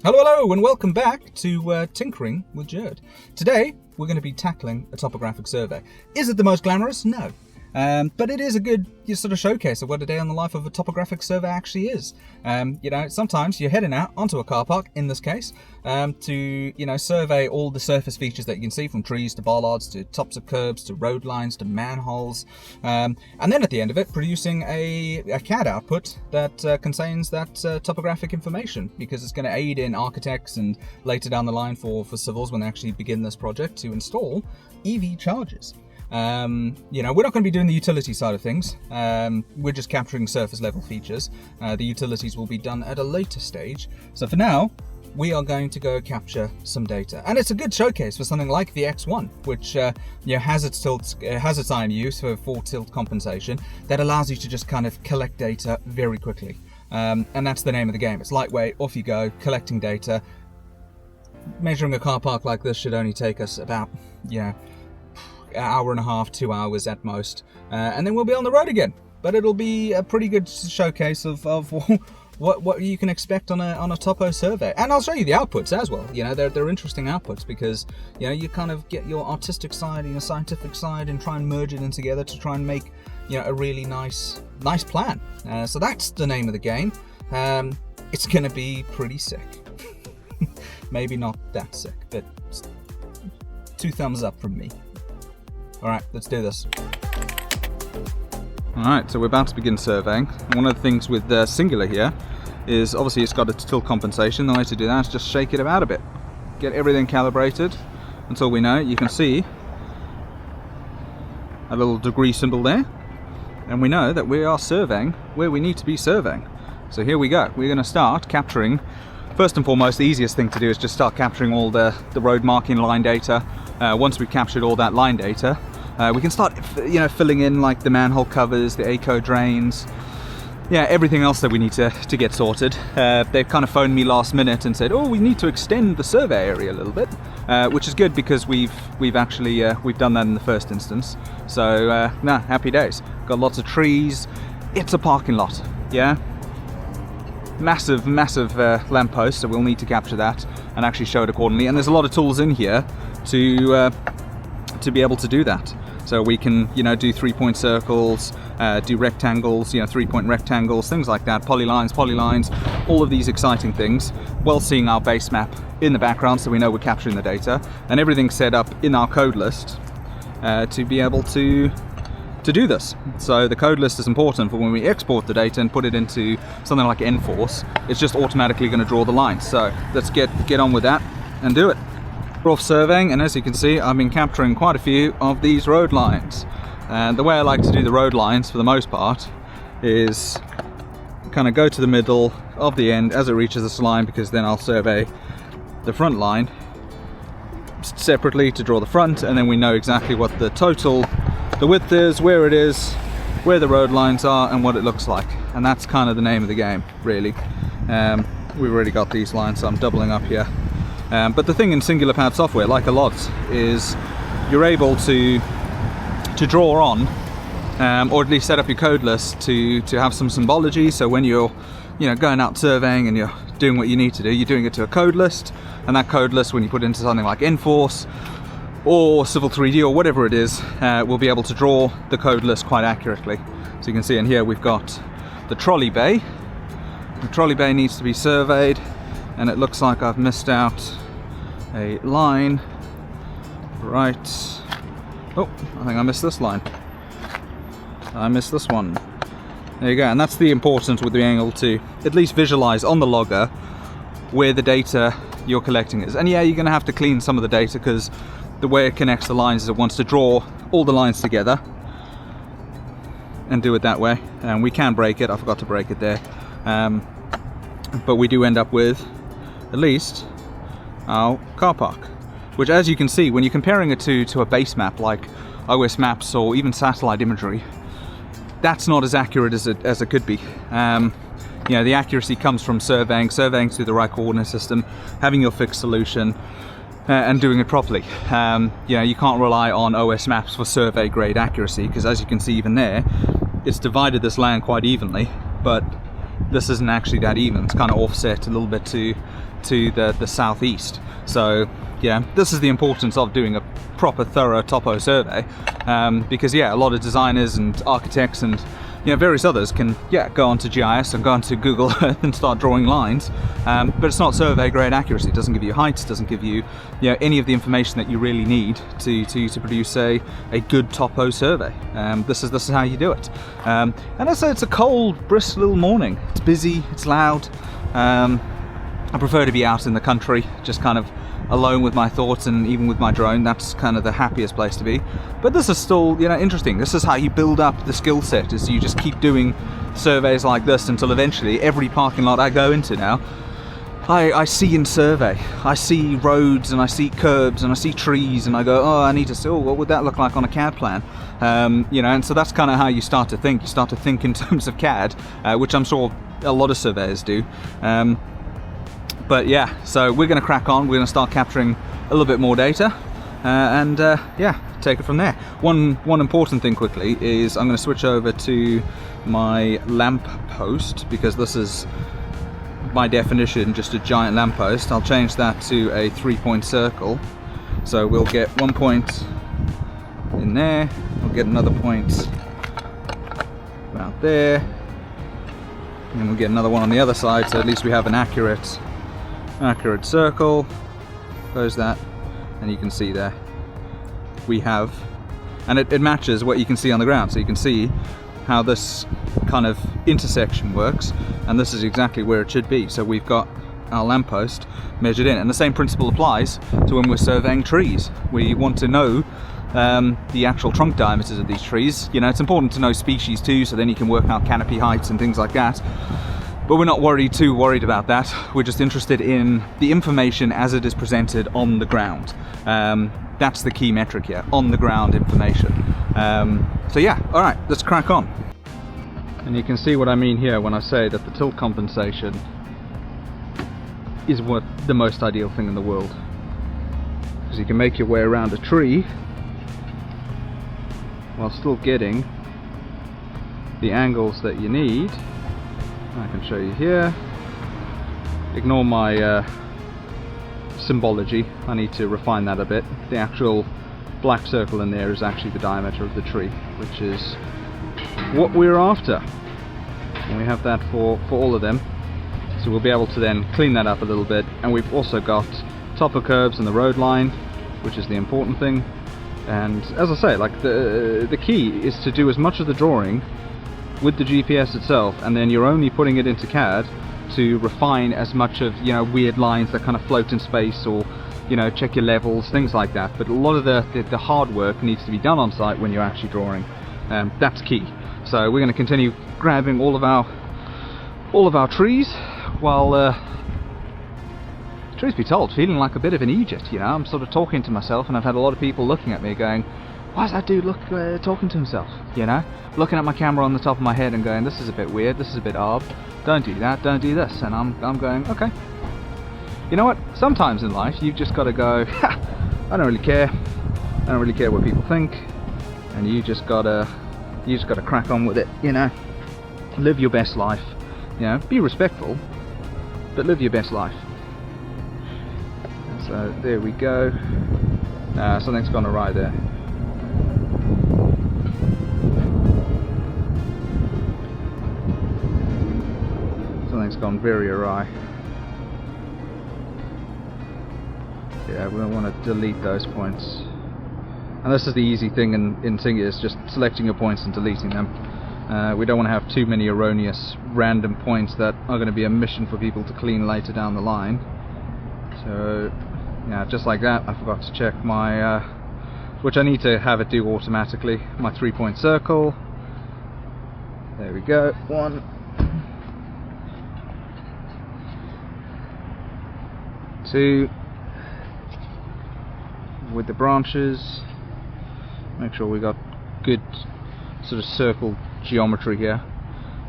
Hello, hello, and welcome back to Tinkering with Jared. Today, we're going to be tackling a topographic survey. Is it the most glamorous? No. But it is a good sort of showcase of what a day on the life of a topographic survey actually is. Sometimes you're heading out onto a car park, in this case, to survey all the surface features that you can see, from trees to bollards to tops of curbs to road lines to manholes, and then at the end of it producing a CAD output that contains that topographic information, because it's going to aid in architects and later down the line for civils when they actually begin this project to install EV chargers. We're not going to be doing the utility side of things. We're just capturing surface level features. The utilities will be done at a later stage. So for now, we are going to go capture some data, and it's a good showcase for something like the X1, which has its IMU for tilt compensation that allows you to just kind of collect data very quickly. And that's the name of the game. It's lightweight, off you go, collecting data. Measuring a car park like this should only take us about, hour and a half, 2 hours at most, and then we'll be on the road again. But it'll be a pretty good showcase of what you can expect on a topo survey, and I'll show you the outputs as well. They're interesting outputs, because you kind of get your artistic side and your scientific side and try and merge it in together to try and make a really nice plan. So that's the name of the game. It's gonna be pretty sick. Maybe not that sick, but 2 thumbs up from me. Alright, let's do this. Alright, so we're about to begin surveying. One of the things with Singular here is obviously it's got its tilt compensation. The way to do that is just shake it about a bit. Get everything calibrated until we know. You can see a little degree symbol there, and we know that we are surveying where we need to be surveying. So here we go. We're going to start capturing. First and foremost, the easiest thing to do is just start capturing all the road marking line data. Once we've captured all that line data, we can start filling in like the manhole covers, the eco drains, everything else that we need to get sorted. They've kind of phoned me last minute and said, oh, we need to extend the survey area a little bit, which is good, because we've done that in the first instance. So happy days. Got lots of trees. It's a parking lot. Massive lamppost, so we'll need to capture that and actually show it accordingly. And there's a lot of tools in here to be able to do that. So we can do 3-point circles, do rectangles, 3-point rectangles, things like that, polylines, all of these exciting things, while seeing our base map in the background, so we know we're capturing the data, and everything's set up in our code list to be able to do this. So the code list is important for when we export the data and put it into something like Enforce. It's just automatically going to draw the lines. So let's get on with that and do it. We're off surveying, and as you can see, I've been capturing quite a few of these road lines. And the way I like to do the road lines for the most part is kind of go to the middle of the end as it reaches this line, because then I'll survey the front line separately to draw the front, and then we know exactly what the width is, where it is, where the road lines are, and what it looks like. And that's kind of the name of the game, really. We've already got these lines, so I'm doubling up here. But the thing in Singular Pad software, like a lot, is you're able to draw on, or at least set up your code list to have some symbology. So when you're going out surveying and you're doing what you need to do, you're doing it to a code list, and that code list, when you put it into something like Enforce or Civil 3D or whatever it is, we'll be able to draw the code list quite accurately. So you can see in here we've got the trolley bay. The trolley bay needs to be surveyed, and it looks like I've missed out a line right. Oh, I think I missed this line. I missed this one. There you go, and that's the importance with being able to at least visualize on the logger where the data you're collecting is. And you're going to have to clean some of the data, because the way it connects the lines is it wants to draw all the lines together and do it that way. And we can break it. I forgot to break it there. But we do end up with at least our car park, which, as you can see, when you're comparing it to a base map like OS maps or even satellite imagery, that's not as accurate as it could be. The accuracy comes from surveying through the right coordinate system, having your fixed solution, and doing it properly. You can't rely on OS maps for survey grade accuracy, because as you can see even there, it's divided this land quite evenly, but this isn't actually that even. It's kind of offset a little bit to to the southeast. So yeah, this is the importance of doing a proper thorough topo survey, because yeah, a lot of designers and architects and various others can go onto GIS and go onto Google Earth and start drawing lines, but it's not survey grade accuracy. It doesn't give you heights, doesn't give you any of the information that you really need to produce a good topo survey. This is how you do it. And also, it's a cold, brisk little morning. It's busy, it's loud. I prefer to be out in the country, just kind of alone with my thoughts, and even with my drone, that's kind of the happiest place to be. But this is still, interesting. This is how you build up the skill set, is you just keep doing surveys like this until eventually every parking lot I go into now, I see and survey. I see roads and I see curbs and I see trees, and I go, oh, I need to see, what would that look like on a CAD plan? And so that's kind of how you start to think. You start to think in terms of CAD, which I'm sure a lot of surveyors do. But yeah, so we're going to crack on. We're going to start capturing a little bit more data, and take it from there. One important thing quickly is I'm going to switch over to my lamp post, because this is by definition just a giant lamp post. I'll change that to a 3-point circle. So we'll get 1 point in there, we'll get another point about there, and we'll get another one on the other side, so at least we have an accurate circle. Close that, and you can see there we have, and it matches what you can see on the ground, so you can see how this kind of intersection works, and this is exactly where it should be. So we've got our lamppost measured in, and the same principle applies to when we're surveying trees. We want to know the actual trunk diameters of these trees. It's important to know species too, so then you can work out canopy heights and things like that. But we're not too worried about that. We're just interested in the information as it is presented on the ground. That's the key metric here, on the ground information. So yeah, all right, let's crack on. And you can see what I mean here when I say that the tilt compensation is the most ideal thing in the world. Because you can make your way around a tree while still getting the angles that you need. I can show you here. Ignore my symbology, I need to refine that a bit. The actual black circle in there is actually the diameter of the tree, which is what we're after. And we have that for all of them. So we'll be able to then clean that up a little bit. And we've also got topo curves and the road line, which is the important thing. And as I say, like the key is to do as much of the drawing with the GPS itself, and then you're only putting it into CAD to refine as much of weird lines that kind of float in space, or check your levels, things like that. But a lot of the hard work needs to be done on site when you're actually drawing. That's key. So we're going to continue grabbing all of our trees, while truth be told, feeling like a bit of an Egypt. I'm sort of talking to myself, and I've had a lot of people looking at me going, why is that dude talking to himself? Looking at my camera on the top of my head and going, this is a bit weird, this is a bit odd, don't do that, don't do this. And I'm going, okay. You know what? Sometimes in life you've just got to go, I don't really care. I don't really care what people think, and you just gotta crack on with it. Live your best life. Be respectful, but live your best life. And so there we go. Something's gone awry there. Something's gone very awry. Yeah, we don't want to delete those points. And this is the easy thing in Singy, is just selecting your points and deleting them. We don't want to have too many erroneous random points that are going to be a mission for people to clean later down the line. So yeah, just like that, I forgot to check my which I need to have it do automatically, my 3-point circle. There we go, 1, 2, with the branches. Make sure we got good sort of circle geometry here.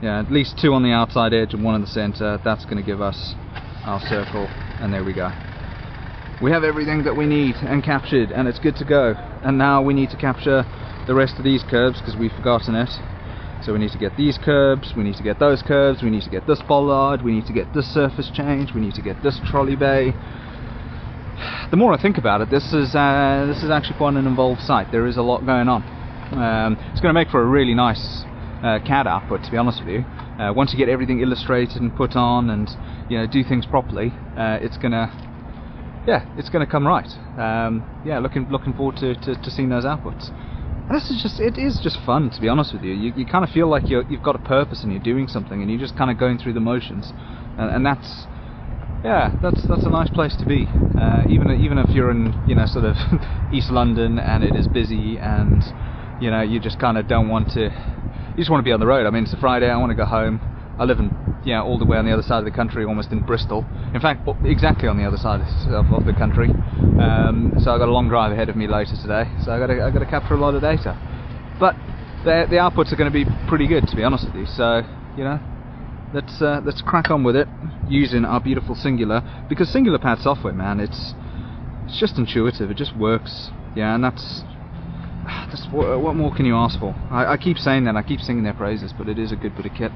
Yeah, at least 2 on the outside edge and 1 in the center. That's going to give us our circle, and there we go. We have everything that we need and captured, and it's good to go. And now we need to capture the rest of these curves, because we've forgotten it. So we need to get these curbs, we need to get those curbs, we need to get this bollard, we need to get this surface change, we need to get this trolley bay. The more I think about it, this is actually quite an involved site. There is a lot going on. It's going to make for a really nice CAD output, to be honest with you. Once you get everything illustrated and put on, and do things properly, it's gonna come right. Looking forward to seeing those outputs. And it is just fun, to be honest with you. You kind of feel like you've got a purpose and you're doing something, and you're just kind of going through the motions, and that's a nice place to be. Even if you're in sort of East London and it is busy, and you just kind of don't want to. You just want to be on the road. I mean, it's a Friday. I want to go home. I live in all the way on the other side of the country, almost in Bristol. In fact, exactly on the other side of the country. So I've got a long drive ahead of me later today. So I got to capture a lot of data. But the outputs are going to be pretty good, to be honest with you. So let's crack on with it using our beautiful Singular, because Singular Pad software, man, it's just intuitive. It just works. Yeah, and that's what more can you ask for? I keep saying that, I keep singing their praises, but it is a good bit of kit.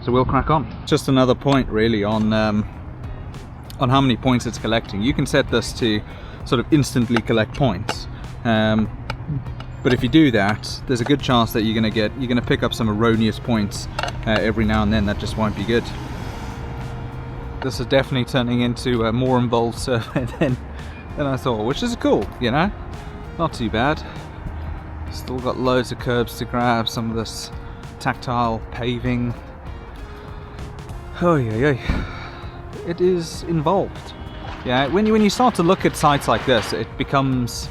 So we'll crack on. Just another point really on how many points it's collecting. You can set this to sort of instantly collect points, but if you do that, there's a good chance that you're gonna pick up some erroneous points every now and then. That just won't be good. This is definitely turning into a more involved survey than I thought, which is cool, not too bad. Still got loads of curbs to grab, some of this tactile paving. Oh yeah, it is involved. Yeah, when you start to look at sites like this, it becomes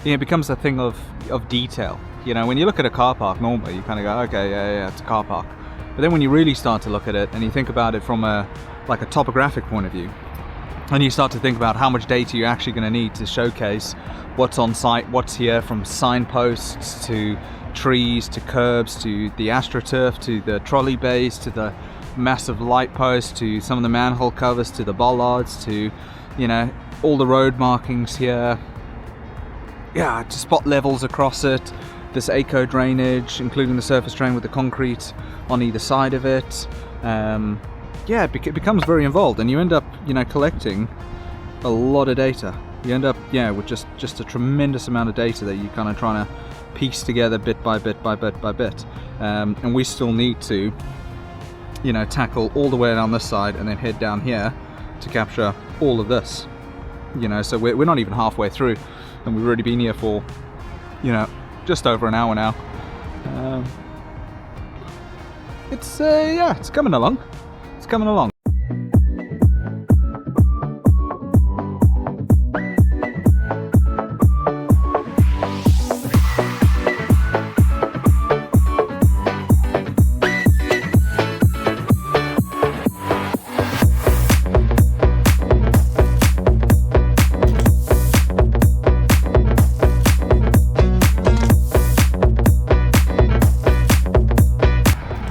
a thing of detail. When you look at a car park normally, you kind of go, okay, yeah, it's a car park. But then when you really start to look at it and you think about it from a topographic point of view, and you start to think about how much data you're actually going to need to showcase what's on site, what's here, from signposts to trees to curbs to the astroturf to the trolley bays to the massive light posts to some of the manhole covers to the bollards to all the road markings here, to spot levels across it, this eco drainage, including the surface drain with the concrete on either side of it. It becomes very involved, and you end up collecting a lot of data. You end up with just a tremendous amount of data that you kind of trying to piece together bit by bit by bit by bit, and we still need to tackle all the way down this side and then head down here to capture all of this. So we're not even halfway through, and we've already been here for just over an hour now. It's coming along. It's coming along.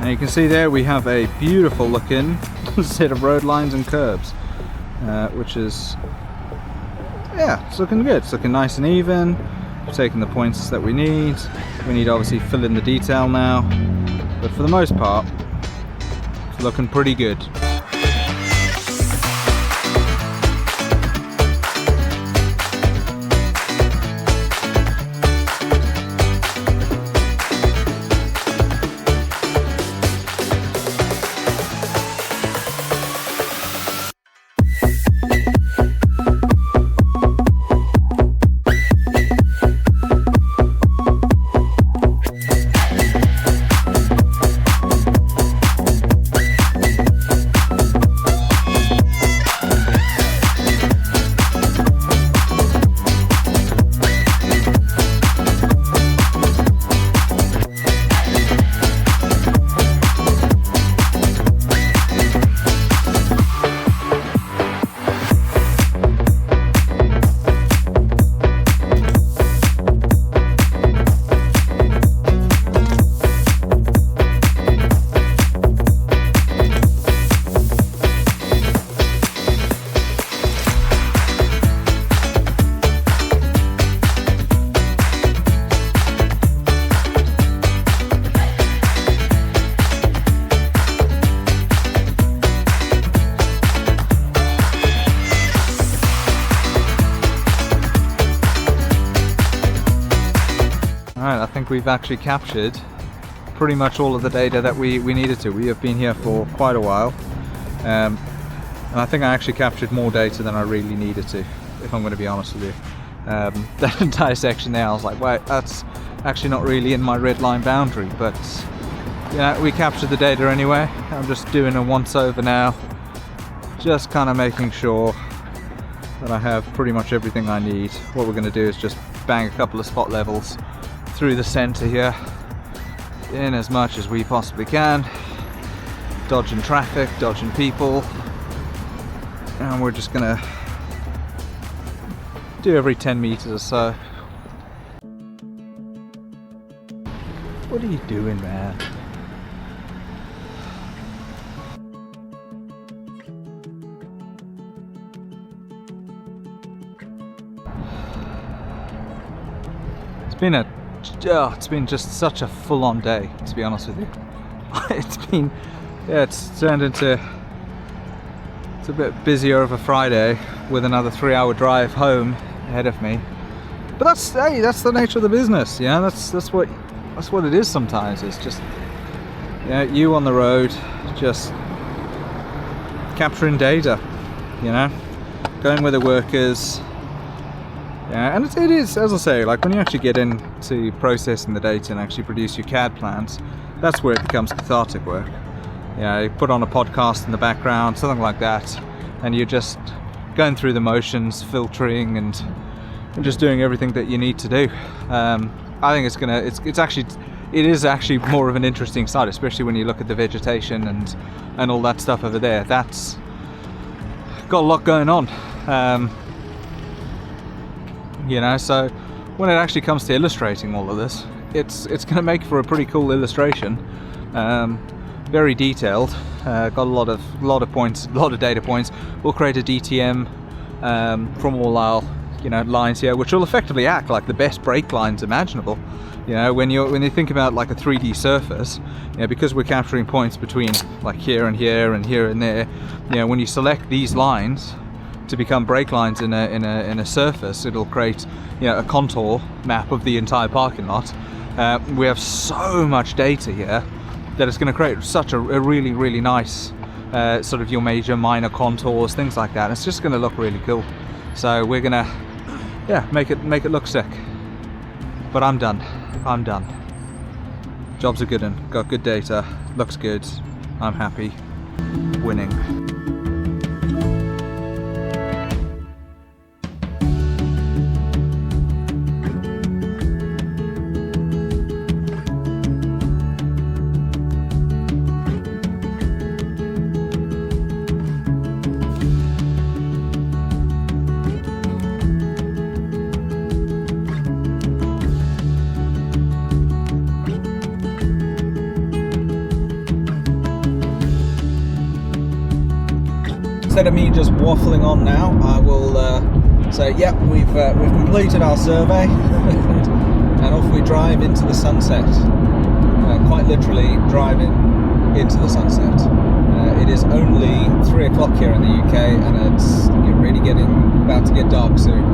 You can see there we have a beautiful looking set of road lines and curbs, which is, it's looking good. It's looking nice and even. We've taken the points that we need. We need to obviously fill in the detail now, but for the most part, it's looking pretty good. think we've actually captured pretty much all of the data that we needed to. We have been here for quite a while, and I think I actually captured more data than I really needed to, if I'm going to be honest with you. That entire section there, I was like, wait, that's actually not really in my red line boundary, but yeah, we captured the data anyway. I'm just doing a once over now, just kind of making sure that I have pretty much everything I need. What we're going to do is just bang a couple of spot levels through the center here in as much as we possibly can, dodging traffic, dodging people, and we're just gonna do every 10 meters or so. What are you doing, man? It's been just such a full-on day, to be honest with you. It's turned into, it's a bit busier of a Friday with another 3-hour drive home ahead of me. But that's the nature of the business, yeah. That's what it is sometimes. It's just, yeah, you on the road, just capturing data, you know, going where the work is. Yeah, and it is, as I say, like when you actually get into processing the data and actually produce your CAD plans, that's where it becomes cathartic work. You put on a podcast in the background, something like that, and you're just going through the motions, filtering, and just doing everything that you need to do. I think it is actually more of an interesting side, especially when you look at the vegetation and all that stuff over there. That's got a lot going on. You know, so when it actually comes to illustrating all of this, it's going to make for a pretty cool illustration. Very detailed. Got a lot of points, a lot of data points. We'll create a DTM from all our lines here, which will effectively act like the best brake lines imaginable. You know, when you think about like a 3D surface, because we're capturing points between like here and here and here and there. When you select these lines to become brake lines in a surface, it'll create a contour map of the entire parking lot. We have so much data here that it's going to create such a really, really nice sort of your major, minor contours, things like that. It's just going to look really cool. So we're gonna make it look sick. But I'm done. Job's a good one. Got good data. Looks good. I'm happy. Winning. Instead of me just waffling on now, I will say, yep, we've completed our survey, and off we drive into the sunset. Quite literally driving into the sunset. It is only 3 o'clock here in the UK, and it's really about to get dark soon.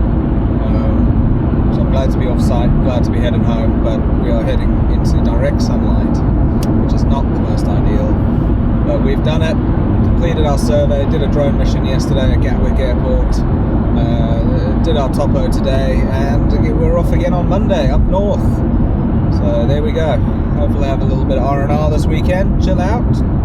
So I'm glad to be off site, glad to be heading home, but we are heading into direct sunlight, which is not the most ideal. But we've done it. Completed our survey, did a drone mission yesterday at Gatwick Airport, did our Topo today, and we're off again on Monday up north. So there we go. Hopefully have a little bit of R&R this weekend, chill out,